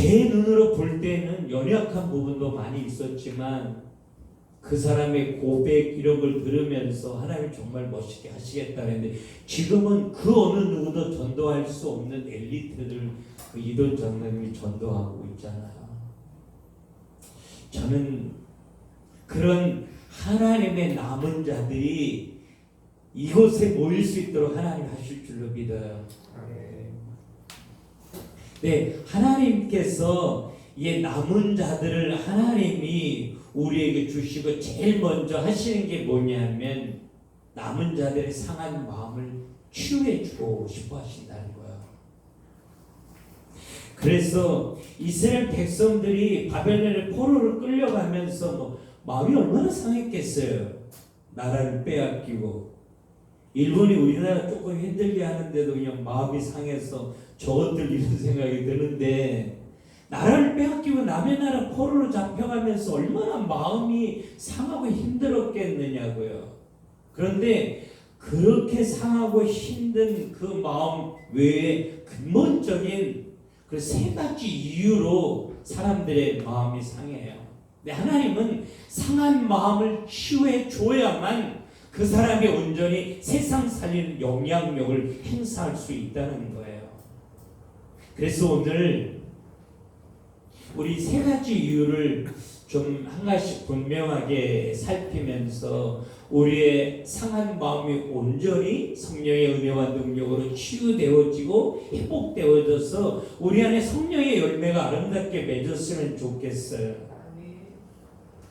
제 눈으로 볼 때는 연약한 부분도 많이 있었지만 그 사람의 고백 기록을 들으면서 하나님 정말 멋있게 하시겠다 했는데 지금은 그 어느 누구도 전도할 수 없는 엘리트들 그 이돈 장로님이 전도하고 있잖아요. 저는 그런 하나님의 남은 자들이 이곳에 모일 수 있도록 하나님 하실 줄로 믿어요. 네, 하나님께서 이 남은 자들을 하나님이 우리에게 주시고 제일 먼저 하시는 게 뭐냐면 남은 자들의 상한 마음을 치유해 주고 싶어 하신다는 거예요. 그래서 이스라엘 백성들이 바벨론의 포로를 끌려가면서 마음이 얼마나 상했겠어요. 나라를 빼앗기고 일본이 우리나라 조금 힘들게 하는데도 그냥 마음이 상해서 저것들 이런 생각이 드는데 나라를 빼앗기고 남의 나라 포로로 잡혀가면서 얼마나 마음이 상하고 힘들었겠느냐고요. 그런데 그렇게 상하고 힘든 그 마음 외에 근본적인 그 세 가지 이유로 사람들의 마음이 상해요. 근데 하나님은 상한 마음을 치유해 줘야만 그 사람이 온전히 세상 살리는 영향력을 행사할 수 있다는 거예요. 그래서 오늘 우리 세 가지 이유를 좀 한 가지씩 분명하게 살피면서 우리의 상한 마음이 온전히 성령의 은혜와 능력으로 치유되어지고 회복되어져서 우리 안에 성령의 열매가 아름답게 맺었으면 좋겠어요.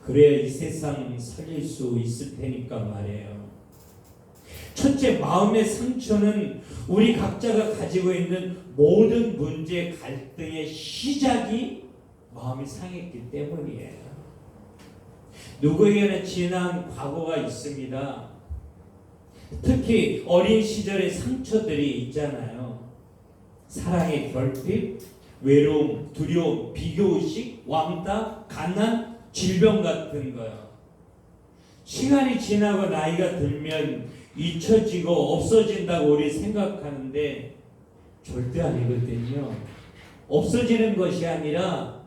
그래야 이 세상 살릴 수 있을 테니까 말이에요. 첫째, 마음의 상처는 우리 각자가 가지고 있는 모든 문제 갈등의 시작이 마음이 상했기 때문이에요. 누구에게나 지난 과거가 있습니다. 특히 어린 시절의 상처들이 있잖아요. 사랑의 결핍, 외로움, 두려움, 비교의식, 왕따, 가난, 질병 같은 거요. 시간이 지나고 나이가 들면 잊혀지고 없어진다고 우리 생각하는데 절대 아니거든요. 없어지는 것이 아니라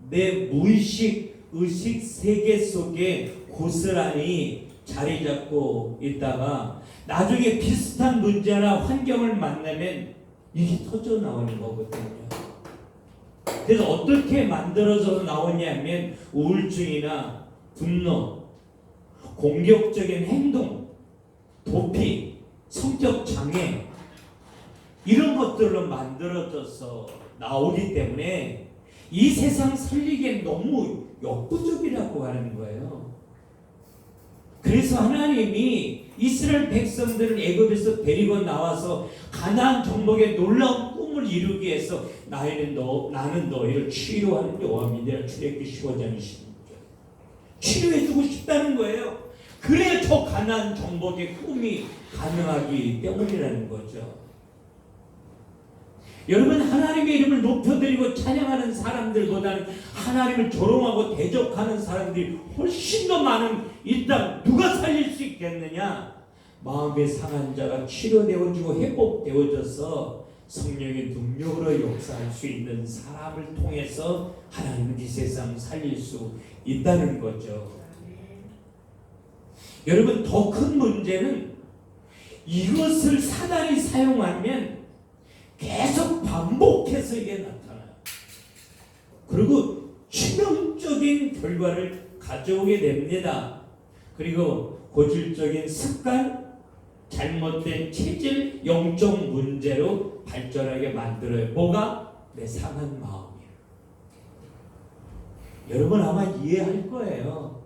내 무의식, 의식 세계 속에 고스란히 자리 잡고 있다가 나중에 비슷한 문제나 환경을 만나면 이게 터져 나오는 거거든요. 그래서 어떻게 만들어져서 나오냐면 우울증이나 분노, 공격적인 행동, 도피, 성격 장애 이런 것들로 만들어져서 나오기 때문에 이 세상 살리기엔 너무 역부족이라고 하는 거예요. 그래서 하나님이 이스라엘 백성들을 애굽에서 데리고 나와서 가나안 정복의 놀라운 꿈을 이루기 위해서 나는 너희를 치료하는 여호와입니다. 출애굽기 15장 26절 치료해주고 싶다는 거예요. 그래야 저 가나안 정복의 꿈이 가능하기 때문이라는 거죠. 여러분, 하나님의 이름을 높여드리고 찬양하는 사람들보다는 하나님을 조롱하고 대적하는 사람들이 훨씬 더 많은 이 땅 누가 살릴 수 있겠느냐? 마음의 상한 자가 치료되어지고 회복되어져서 성령의 능력으로 역사할 수 있는 사람을 통해서 하나님은 이 세상 살릴 수 있다는 거죠. 여러분, 더 큰 문제는 이것을 사단이 사용하면 계속 반복해서 이게 나타나요. 그리고 치명적인 결과를 가져오게 됩니다. 그리고 고질적인 습관, 잘못된 체질, 영적 문제로 발전하게 만들어요. 뭐가? 내 상한 마음이에요. 여러분 아마 이해할 거예요.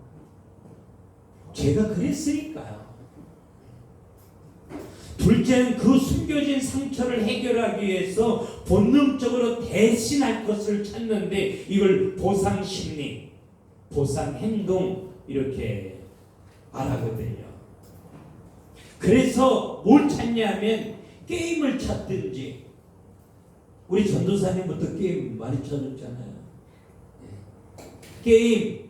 제가 그랬으니까요. 둘째는 그 숨겨진 상처를 해결하기 위해서 본능적으로 대신할 것을 찾는데 이걸 보상심리, 보상행동 이렇게 말하거든요. 그래서 뭘 찾냐면 게임을 찾든지, 우리 전도사님부터 게임 많이 찾았잖아요. 게임,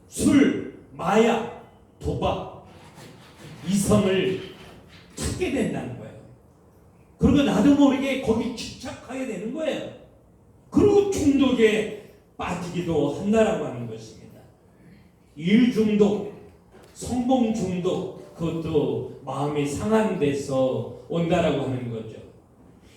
술, 마약, 도박, 이성을 찾게 된다는 거예요. 그리고 나도 모르게 거기 집착하게 되는 거예요. 그리고 중독에 빠지기도 한다라고 하는 것입니다. 일 중독, 성공 중독, 그것도 마음이 상한돼서 온다라고 하는 거죠.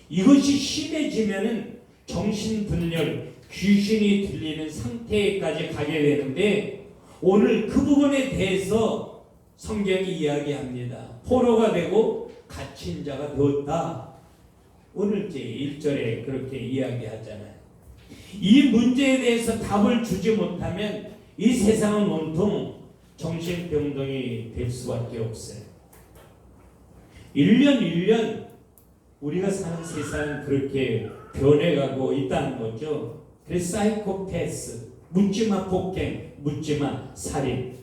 이것이 심해지면은 정신분열, 귀신이 들리는 상태까지 가게 되는데, 오늘 그 부분에 대해서 성경이 이야기합니다. 포로가 되고 갇힌 자가 되었다. 오늘 제 1절에 그렇게 이야기하잖아요. 이 문제에 대해서 답을 주지 못하면 이 세상은 온통 정신병동이 될 수밖에 없어요. 1년 1년 우리가 사는 세상은 그렇게 변해가고 있다는 거죠. 그래서 사이코패스, 묻지마 폭행, 묻지마 살인.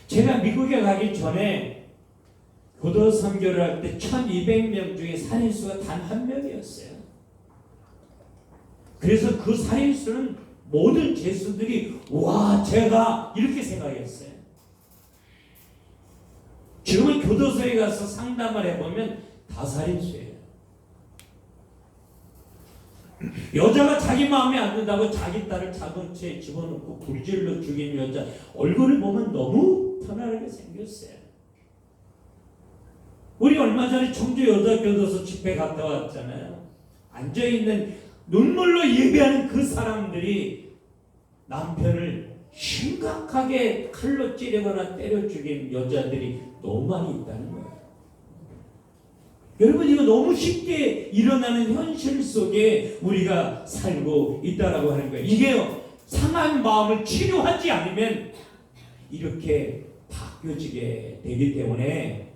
제가 미국에 가기 전에 고도 선교를 할 때 1200명 중에 살인수가 단 한 명이었어요. 그래서 그 살인수는 모든 죄수들이 와, 제가 이렇게 생각했어요. 지금은 교도소에 가서 상담을 해보면 다 살인수예요. 여자가 자기 마음에 안 든다고 자기 딸을 자동차에 집어넣고 불질러 죽인 여자 얼굴을 보면 너무 편안하게 생겼어요. 우리 얼마 전에 청주 여자교도소 집회 갔다 왔잖아요. 앉아있는 눈물로 예배하는 그 사람들이 남편을 심각하게 칼로 찌르거나 때려 죽인 여자들이 너무 많이 있다는 거예요. 여러분, 이거 너무 쉽게 일어나는 현실 속에 우리가 살고 있다라고 하는 거예요. 이게요, 상한 마음을 치료하지 않으면 이렇게 바뀌어지게 되기 때문에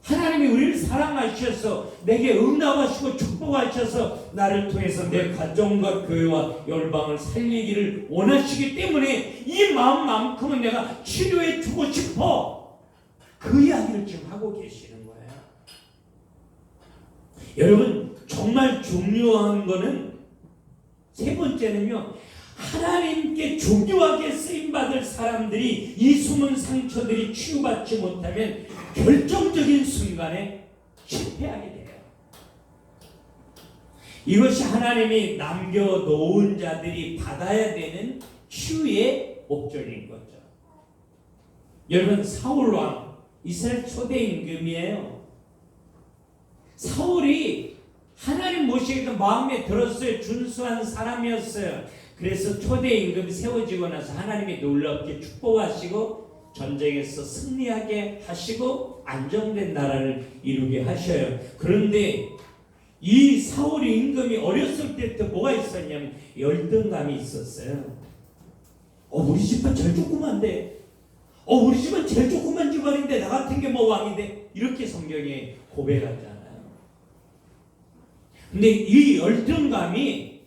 하나님이 우리를 사랑하셔서 내게 응답하시고 축복하셔서 나를 통해서 내 가정과 교회와 열방을 살리기를 원하시기 때문에 이 마음만큼은 내가 치료해 주고 싶어, 그 이야기를 지금 하고 계시는 거예요. 여러분, 정말 중요한 거는 세 번째는요, 하나님께 중요하게 쓰임받을 사람들이 이 숨은 상처들이 치유받지 못하면 결정적인 순간에 실패하게 돼요. 이것이 하나님이 남겨놓은 자들이 받아야 되는 치유의 목적인 거죠. 여러분, 사울왕, 이스라엘 초대 임금이에요. 사울이 하나님 모시기가 마음에 들었어요. 준수한 사람이었어요. 그래서 초대 임금이 세워지고 나서 하나님이 놀랍게 축복하시고 전쟁에서 승리하게 하시고 안정된 나라를 이루게 하셔요. 그런데 이 사울 임금이 어렸을 때부터 뭐가 있었냐면 열등감이 있었어요. 우리 집은 제일 조그만데, 우리 집은 제일 조그만 집안인데 나 같은 게 뭐 왕이 돼? 이렇게 성경에 고백하잖아요. 근데 이 열등감이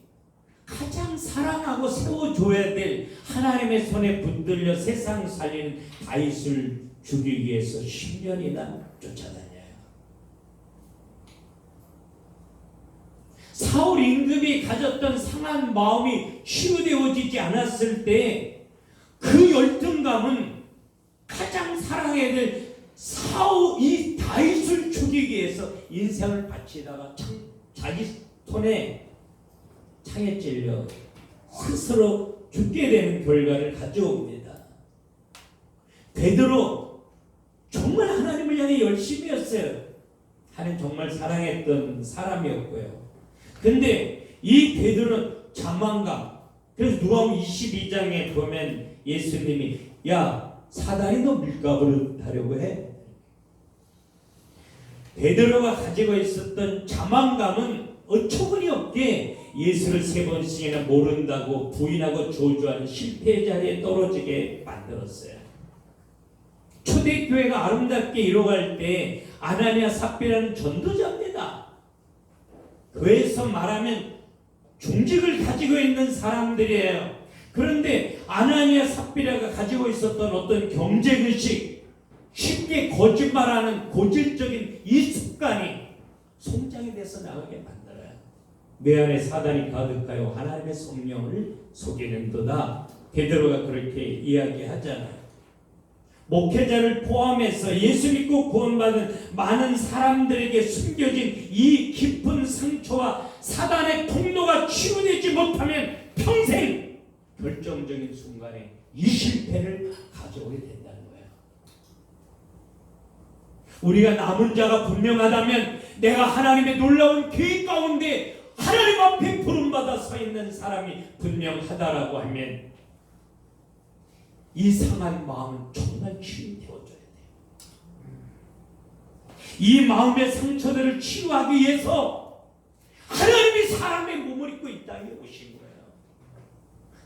가장 사랑하고 세워줘야 될 하나님의 손에 붙들려 세상 살리는 다윗을 죽이기 위해서 10년이나 쫓아다녀요. 사울 임금이 가졌던 상한 마음이 치유되어지지 않았을 때 그 열등감은 가장 사랑해야 될 이 다윗을 죽이기 위해서 인생을 바치다가 자기 손에 창에 찔려 스스로 죽게 되는 결과를 가져옵니다. 베드로 정말 하나님을 향해 열심히 했어요. 하나님 정말 사랑했던 사람이었고요. 근데 이 베드로는 자만감. 그래서 누가복음 22장에 보면 예수님이 야, 사단이 너 밀가부를 하려고 해? 베드로가 가지고 있었던 자만감은 어처구니 없게 예수를 3번씩이나 모른다고 부인하고 저주하는 실패의 자리에 떨어지게 만들었어요. 초대교회가 아름답게 이뤄갈 때 아나니아 삽비라는 전도자입니다. 교회에서 말하면 중직을 가지고 있는 사람들이에요. 그런데 아나니아 삽비라가 가지고 있었던 어떤 경쟁의식, 쉽게 거짓말하는 고질적인 이 습관이 성장이 돼서 나가게 만들어요. 내 안에 사단이 가득하여 하나님의 성령을 속이는도다. 베드로가 그렇게 이야기하잖아요. 목회자를 포함해서 예수 믿고 구원받은 많은 사람들에게 숨겨진 이 깊은 상처와 사단의 통로가 치유되지 못하면 평생 결정적인 순간에 이 실패를 가져오게 된다는 거예요. 우리가 남은 자가 분명하다면 내가 하나님의 놀라운 계획 가운데 하나님 앞에 부름받아 서 있는 사람이 분명하다라고 하면 이 상한 마음은 정말 치유되어져야 돼요. 이 마음의 상처들을 치유하기 위해서 하나님이 사람의 몸을 입고 이 땅에 오신 거예요.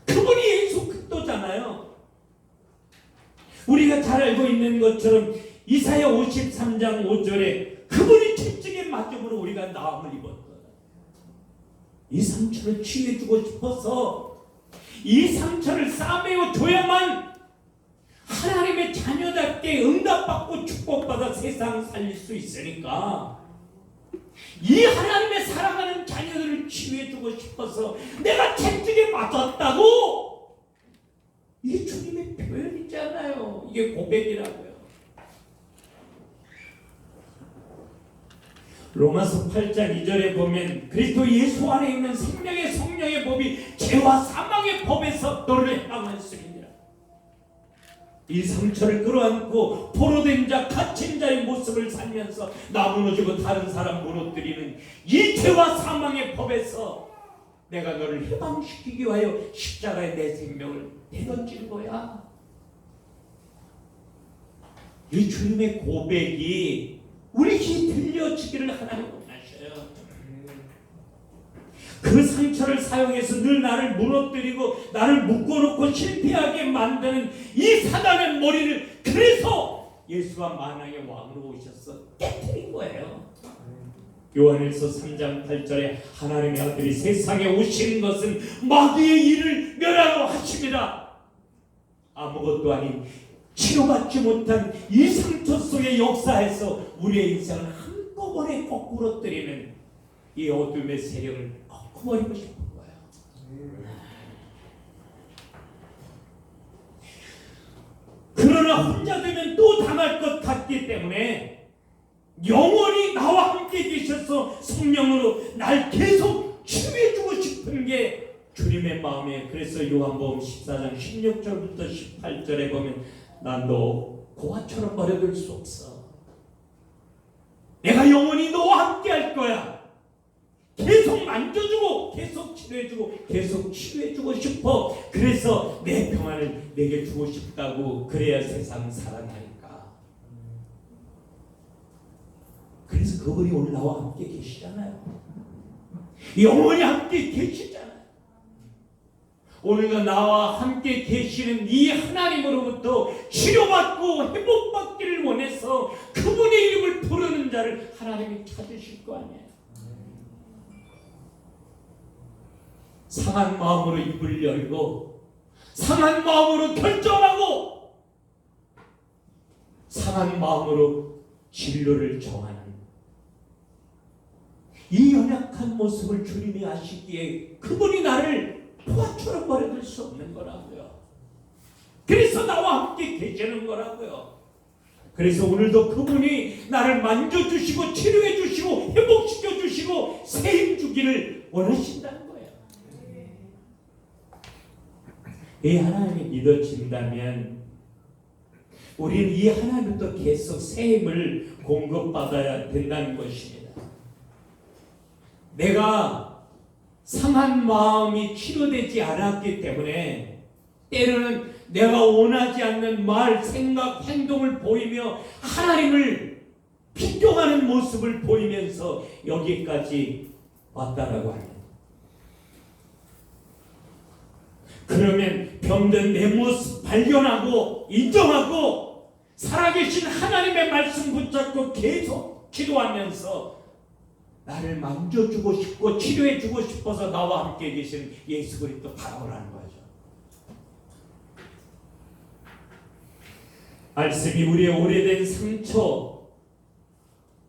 그분이 예수 그리스도잖아요. 우리가 잘 알고 있는 것처럼 이사야 53장 5절에 그분이 채찍의 맞음으로 우리가 나음을 입었거든. 이 상처를 치유해주고 싶어서 이 상처를 싸매어 줘야만 하나님의 자녀답게 응답받고 축복받아 세상 살릴 수 있으니까 이 하나님의 사랑하는 자녀들을 치유해주고 싶어서 내가 채찍에 맞았다고, 이게 주님의 표현이잖아요. 이게 고백이라고요. 로마서 8장 2절에 보면 그리스도 예수 안에 있는 생명의 성령의 법이 죄와 사망의 법에서 너를 해방했습니다. 이 상처를 끌어안고 포로된 자, 갇힌 자의 모습을 살면서 나 무너지고 다른 사람 무너뜨리는 이 죄와 사망의 법에서 내가 너를 해방시키기 위하여 십자가에 내 생명을 내던진 거야. 이 주님의 고백이 우리 귀 들려지기를 하나님 원하셔요. 그 상처를 사용해서 늘 나를 무너뜨리고 나를 묶어놓고 실패하게 만드는 이 사단의 머리를, 그래서 예수가 만왕의 왕으로 오셔서 깨뜨린 거예요. 요한일서 3장 8절에 하나님의 아들이 세상에 오신 것은 마귀의 일을 멸하러 하십니다. 아무것도 아닌 치료받지 못한 이 상처 속의 역사에서 우리의 인생을 한꺼번에 거꾸로 때리는 이 어둠의 세력을 꺾어버리고 싶은 거예요. 그러나 혼자 되면 또 당할 것 같기 때문에 영원히 나와 함께 계셔서 성령으로 날 계속 치유해주고 싶은 게 주님의 마음이에요. 그래서 요한복음 14장 16절부터 18절에 보면 난 너 고아처럼 버려둘 수 없어. 내가 영원히 너와 함께 할 거야. 계속 만져주고 계속 치료해주고 계속 치유해주고 싶어. 그래서 내 평안을 내게 주고 싶다고. 그래야 세상 살아나니까. 그래서 그분이 오늘 나와 함께 계시잖아요. 영원히 함께 계시잖아요. 오늘도 나와 함께 계시는 이 하나님으로부터 치료받고 회복받기를 원해서 그분의 이름을 부르는 자를 하나님이 찾으실 거 아니에요. 상한 마음으로 입을 열고 상한 마음으로 결정하고 상한 마음으로 진로를 정하는 이 연약한 모습을 주님이 아시기에 그분이 나를 포화처럼 버려둘 수 없는 거라고요. 그래서 나와 함께 계시는 거라고요. 그래서 오늘도 그분이 나를 만져주시고 치료해주시고 회복시켜주시고 세임 주기를 원하신다는 거예요. 이 하나님이 믿어진다면 우리는 이 하나님부터 계속 세임을 공급받아야 된다는 것입니다. 내가 상한 마음이 치료되지 않았기 때문에 때로는 내가 원하지 않는 말, 생각, 행동을 보이며 하나님을 비교하는 모습을 보이면서 여기까지 왔다라고 합니다. 그러면 병든 내 모습 발견하고 인정하고 살아계신 하나님의 말씀 붙잡고 계속 기도하면서 나를 만져주고 싶고 치료해주고 싶어서 나와 함께 계신 예수 그리스도 바라보라는 거죠. 말씀이 우리의 오래된 상처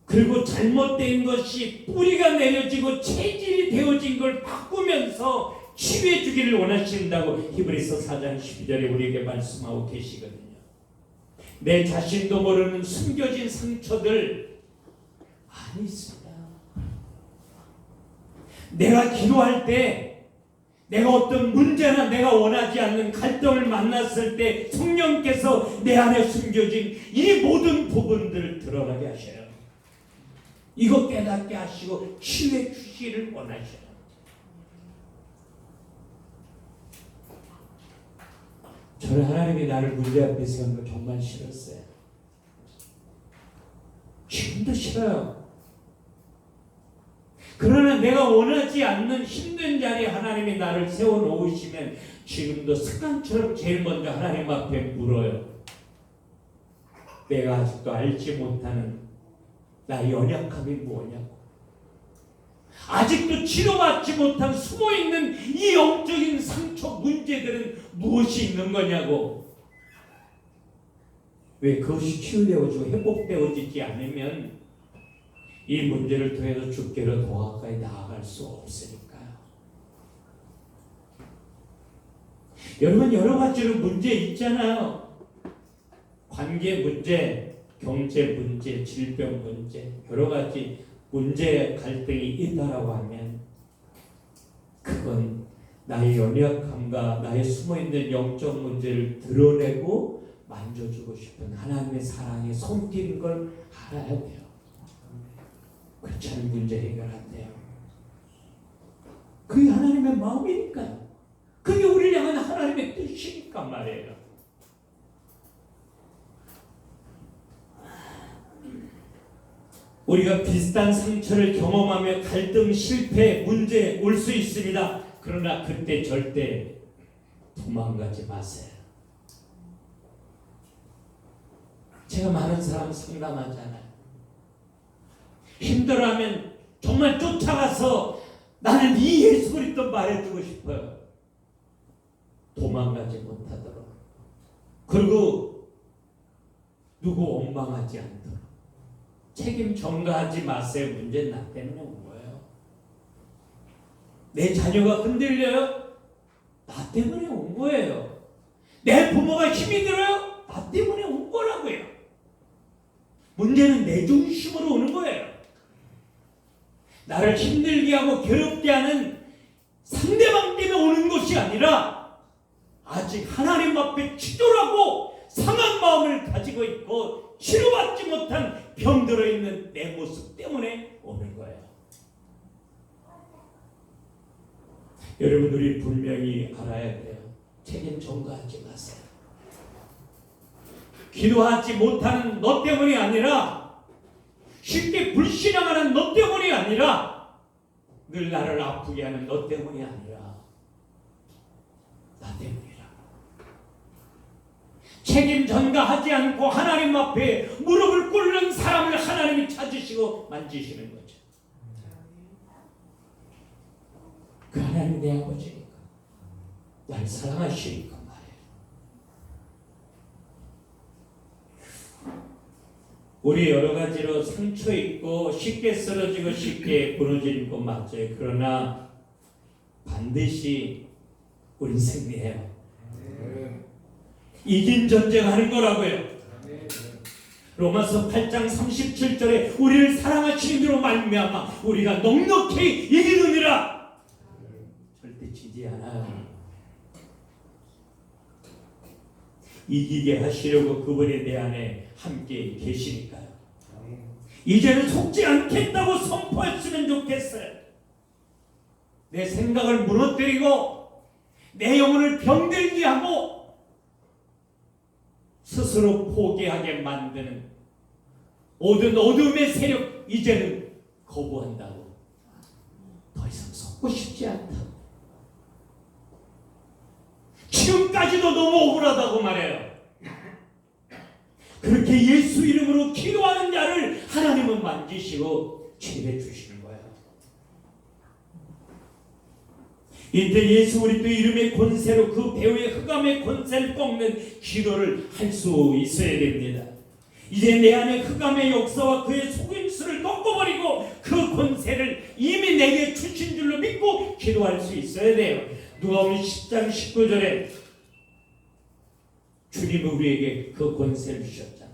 그리고 잘못된 것이 뿌리가 내려지고 체질이 되어진 걸 바꾸면서 치유해 주기를 원하신다고 히브리서 4장 12절에 우리에게 말씀하고 계시거든요. 내 자신도 모르는 숨겨진 상처들 많이 있습니다. 내가 기도할 때 내가 어떤 문제나 내가 원하지 않는 갈등을 만났을 때 성령께서 내 안에 숨겨진 이 모든 부분들을 드러나게 하셔요. 이거 깨닫게 하시고 치유해 주시기를 원하셔요. 저는 하나님이 나를 문제 앞에 세운 거 정말 싫었어요. 지금도 싫어요. 그러나 내가 원하지 않는 힘든 자리에 하나님이 나를 세워놓으시면 지금도 습관처럼 제일 먼저 하나님 앞에 물어요. 내가 아직도 알지 못하는 나의 연약함이 뭐냐고. 아직도 치료받지 못한 숨어있는 이 영적인 상처 문제들은 무엇이 있는 거냐고. 왜 그것이 치유되어지고 회복되어지지 않으면 이 문제를 통해서 주께로 더 가까이 나아갈 수 없으니까요. 여러분 여러 가지로 문제 있잖아요. 관계 문제, 경제 문제, 질병 문제, 여러 가지 문제 갈등이 있다라고 하면 그건 나의 연약함과 나의 숨어있는 영적 문제를 드러내고 만져주고 싶은 하나님의 사랑의 손길인 걸 알아야 돼요. 그렇지 않은 문제 해결 안 돼요. 그게 하나님의 마음이니까요. 그게 우리를 향한 하나님의 뜻이니까 말이에요. 우리가 비슷한 상처를 경험하며 갈등, 실패, 문제 올 수 있습니다. 그러나 그때 절대 도망가지 마세요. 제가 많은 사람 상담하잖아요. 힘들어하면 정말 쫓아가서 나는 이 예수 그리스도 말해주고 싶어요. 도망가지 못하도록. 그리고 누구 원망하지 않도록. 책임 전가하지 마세요. 문제는 나 때문에 온 거예요. 내 자녀가 흔들려요? 나 때문에 온 거예요. 내 부모가 힘이 들어요? 나 때문에 온 거라고요. 문제는 내 중심으로 오는 거예요. 나를 힘들게 하고 괴롭게 하는 상대방 때문에 오는 것이 아니라 아직 하나님 앞에 치졸하고 상한 마음을 가지고 있고 치료받지 못한 병들어 있는 내 모습 때문에 오는 거예요. 여러분 우리 분명히 알아야 돼요. 책임 전가하지 마세요. 기도하지 못하는 너 때문이 아니라 쉽게 불신앙하는 너 때문이 아니라 늘 나를 아프게 하는 너 때문이 아니라 나 때문이라. 책임 전가하지 않고 하나님 앞에 무릎을 꿇는 사람을 하나님이 찾으시고 만지시는 거죠. 그 하나님이 내 아버지니까 날 사랑하시니까 말이에요. 우리 여러 가지로 상처 있고 쉽게 쓰러지고 쉽게 무너지는 것 맞아요. 그러나 반드시 우린 승리해요. 이긴 전쟁하는 거라고요. 로마서 8장 37절에 우리를 사랑하시는 대로 말미암아 우리가 넉넉히 이기느니라. 절대 지지 않아요. 이기게 하시려고 그분이 내 안에 함께 계시니까요. 이제는 속지 않겠다고 선포했으면 좋겠어요. 내 생각을 무너뜨리고 내 영혼을 병들게 하고 스스로 포기하게 만드는 모든 어둠의 세력 이제는 거부한다고. 더 이상 속고 싶지 않다고. 지금까지도 너무 억울하다고 말해요. 그렇게 예수 이름으로 기도하는 자를 하나님은 만지시고 치유해 주시는 거예요. 이때 예수 그리스도 이름의 권세로 그 배후의 흑암의 권세를 꺾는 기도를 할 수 있어야 됩니다. 이제 내 안에 흑암의 역사와 그의 속임수를 꺾어버리고 그 권세를 이미 내게 주신 줄로 믿고 기도할 수 있어야 돼요. 누가복음 10장 19절에 주님은 우리에게 그 권세를 주셨잖아요.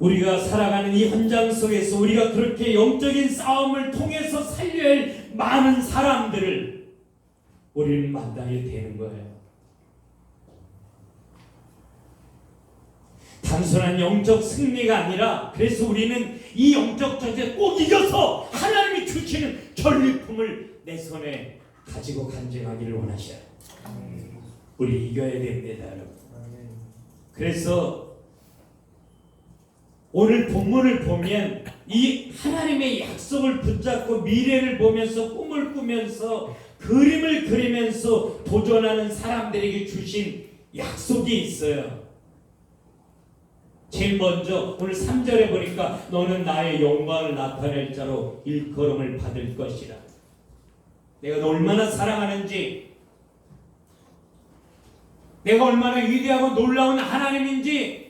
우리가 살아가는 이 현장 속에서 우리가 그렇게 영적인 싸움을 통해서 살려야 할 많은 사람들을 우리는 만나게 되는 거예요. 단순한 영적 승리가 아니라 그래서 우리는 이 영적 전쟁에 꼭 이겨서 하나님이 주시는 전리품을 내 손에 가지고 간증하기를 원하셔요. 우리 이겨야 됩니다, 여러분. 그래서 오늘 본문을 보면 이 하나님의 약속을 붙잡고 미래를 보면서 꿈을 꾸면서 그림을 그리면서 도전하는 사람들에게 주신 약속이 있어요. 제일 먼저 오늘 3절에 보니까 너는 나의 영광을 나타낼 자로 일컬음을 받을 것이라. 내가 너 얼마나 사랑하는지, 내가 얼마나 위대하고 놀라운 하나님인지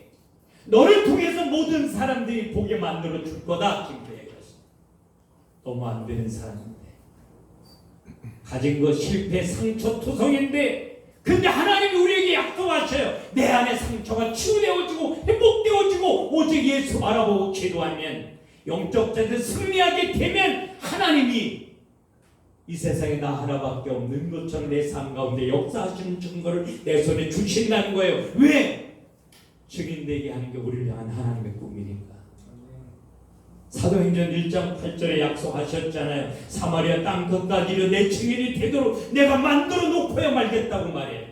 너를 통해서 모든 사람들이 보게 만들어 줄 거다. 지금 얘기했어. 너무 안 되는 사람인데, 가진 것 실패, 상처, 투성인데, 근데 하나님이 우리에게 약속하셔요. 내 안에 상처가 치유되어지고 회복되어지고 오직 예수 바라보고 기도하면, 영적 자들 승리하게 되면 하나님이 이 세상에 나 하나밖에 없는 것처럼 내 삶 가운데 역사하시는 증거를 내 손에 주신다는 거예요. 왜? 증인되게 하는 게 우리를 향한 하나님의 꿈이니까. 사도행전 1장 8절에 약속하셨잖아요. 사마리아 땅 끝까지로 내 증인이 되도록 내가 만들어 놓고야 말겠다고 말해요.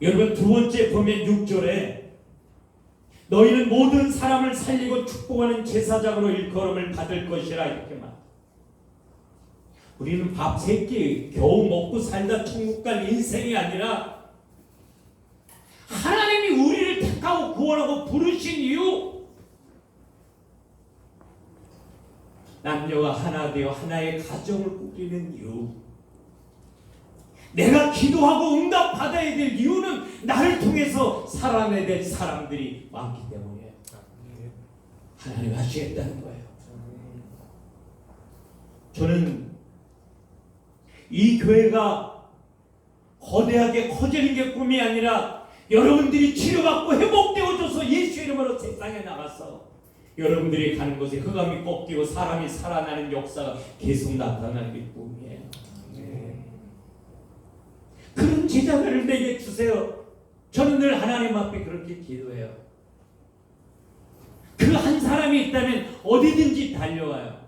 여러분, 두 번째 보면 6절에 너희는 모든 사람을 살리고 축복하는 제사장으로 일컬음을 받을 것이라 이렇게 말. 우리는 밥 세 끼 겨우 먹고 살다 천국 갈 인생이 아니라 하나님이 우리를 택하고 구원하고 부르신 이유, 남녀가 하나 되어 하나의 가정을 꾸리는 이유, 내가 기도하고 응답 받아야 될 이유는 나를 통해서 살아내야 될 사람들이 많기 때문이에요. 하나님 하시겠다는 거예요. 저는 이 교회가 거대하게 커지는 게 꿈이 아니라 여러분들이 치료받고 회복되어져서 예수 이름으로 세상에 나가서 여러분들이 가는 곳에 흑암이 꺾이고 사람이 살아나는 역사가 계속 나타나는 게 꿈이에요. 그런 제자들을 내게 주세요. 저는 늘 하나님 앞에 그렇게 기도해요. 그 한 사람이 있다면 어디든지 달려와요.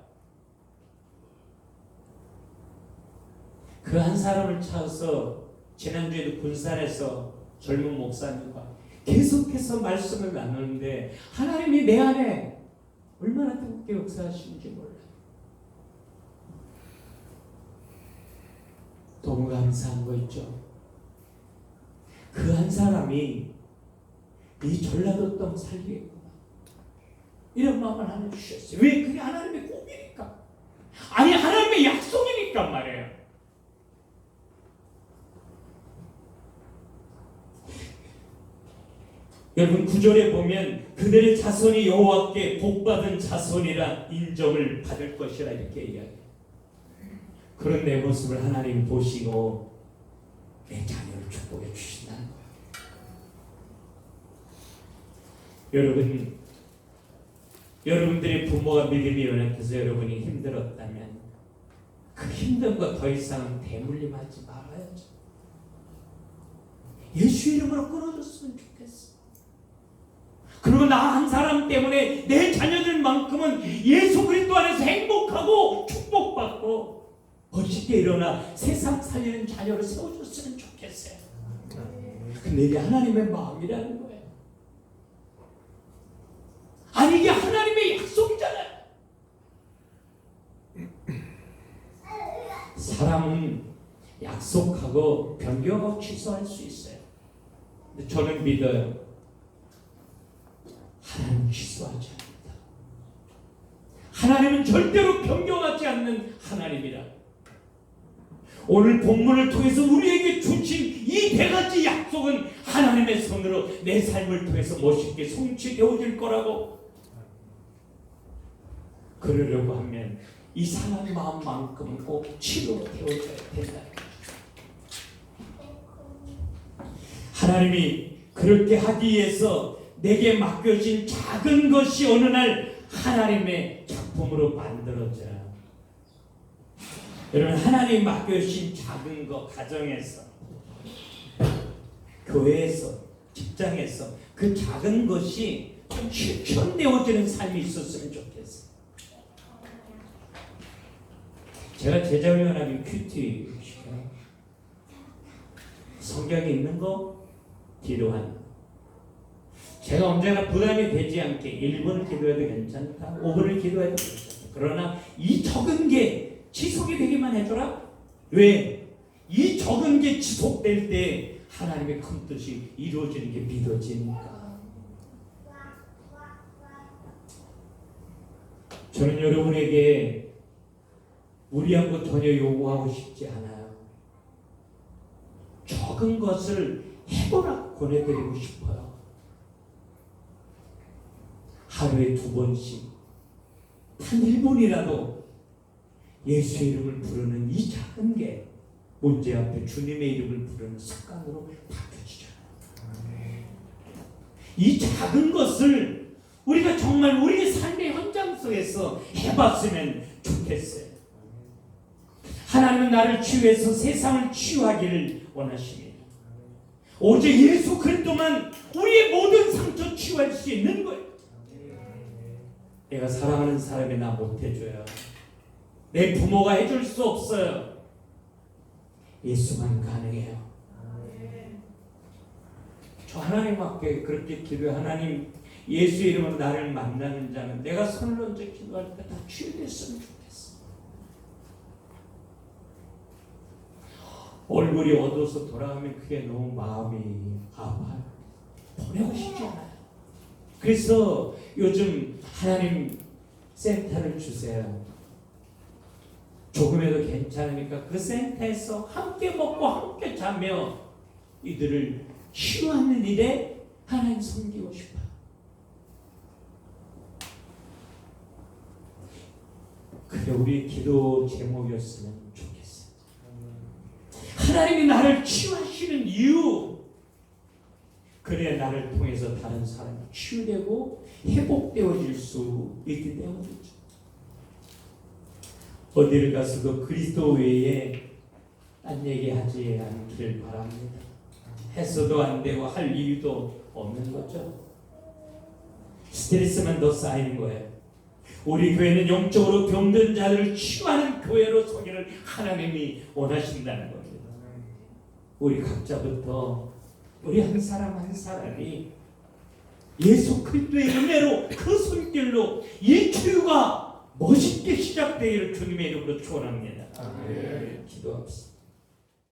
그 한 사람을 찾아서 지난주에도 군산에서 젊은 목사님과 계속해서 말씀을 나누는데 하나님이 내 안에 얼마나 뜨겁게 역사하시는지 몰라요. 너무 감사한 거 있죠. 그 한 사람이 이 전라도 땅 살리겠구나, 이런 마음을 하나님 주셨어요. 왜? 그게 하나님의 꿈이니까, 아니 하나님의 약속이니까 말이에요. 여러분 9절에 보면 그들의 자손이 여호와께 복받은 자손이라 인정을 받을 것이라 이렇게 이야기해요. 그런 내 모습을 하나님 보시고 내 자녀를 축복해 주신다는 거예요. 여러분, 여러분들의 부모가 믿음이 연약해서 여러분이 힘들었다면 그 힘든 거 더 이상 대물림하지 말아야죠. 예수 이름으로 끊어줬으면 좋겠어. 그리고 나 한 사람 때문에 내 자녀들만큼은 예수 그리스도 안에서 행복하고 축복받고 멋있게 일어나 세상 살리는 자녀를 세워줬으면 좋겠어요. 근데 이게 하나님의 마음이라는 거예요. 아니 이게 하나님의 약속이잖아요. 사람은 약속하고 변경하고 취소할 수 있어요. 근데 저는 믿어요. 하나님은 취소하지 않는다. 하나님은 절대로 변경하지 않는 하나님이라. 오늘 본문을 통해서 우리에게 주신 이 네 가지 약속은 하나님의 손으로 내 삶을 통해서 멋있게 성취되어질 거라고. 그러려고 하면 이 상한 마음만큼은 꼭 치료되어져야 된다. 하나님이 그렇게 하기 위해서 내게 맡겨진 작은 것이 어느 날 하나님의 작품으로 만들어져요. 여러분, 하나님 맡겨주신 작은 것, 가정에서, 교회에서, 직장에서 그 작은 것이 좀 실천되어지는 삶이 있었으면 좋겠어요. 제가 제자훈련하면 큐티 시켜요. 성경에 있는 거 기도하는 거. 제가 언제나 부담이 되지 않게 1분 기도해도 괜찮다, 5분을 기도해도 괜찮다. 그러나 이 적은 게 지속이 되기만 해줘라. 왜? 이 적은 게 지속될 때 하나님의 큰 뜻이 이루어지는 게 믿어지니까. 저는 여러분에게 무리한 것 전혀 요구하고 싶지 않아요. 적은 것을 해보라 권해드리고 싶어요. 하루에 2번씩 단 1분이라도 예수의 이름을 부르는 이 작은 게 문제 앞에 주님의 이름을 부르는 습관으로 바뀌어지잖아요. 이 작은 것을 우리가 정말 우리의 삶의 현장 속에서 해봤으면 좋겠어요. 하나님은 나를 치유해서 세상을 치유하기를 원하십니다. 오직 예수 그리스도만 우리의 모든 상처 치유할 수 있는 거예요. 내가 사랑하는 사람이 나 못해줘요. 내 부모가 해줄 수 없어요. 예수만 가능해요. 저 하나님 앞에 그렇게 기도해. 하나님, 예수 이름으로 나를 만나는 자는 내가 손을 얹어 기도할 때 다 치유됐으면 좋겠어. 얼굴이 어두워서 돌아가면 그게 너무 마음이 아파요. 보내고 싶지 않아요. 그래서 요즘 하나님 센터를 주세요. 조금이라도 괜찮으니까 그 센터에서 함께 먹고 함께 자며 이들을 치유하는 일에 하나님 섬기고 싶어요. 그게 우리 기도 제목이었으면 좋겠어요. 하나님이 나를 치유하시는 이유, 그래야 나를 통해서 다른 사람이 치유되고 회복되어질 수 있기 때문이죠. 어디를 가서도 그리스도 외에 딴 얘기하지 않기를 바랍니다. 했어도 안 되고 할 이유도 없는 거죠. 스트레스만 더 쌓이는 거예요. 우리 교회는 영적으로 병든 자들을 치유하는 교회로 서기를 하나님이 원하신다는 겁니다. 우리 각자부터 우리 한 사람 한 사람이 예수 그리스도의 은혜로 그 손길로 이 치유가 멋있게 시작되기를 주님의 이름으로 축원합니다. 기도합시다.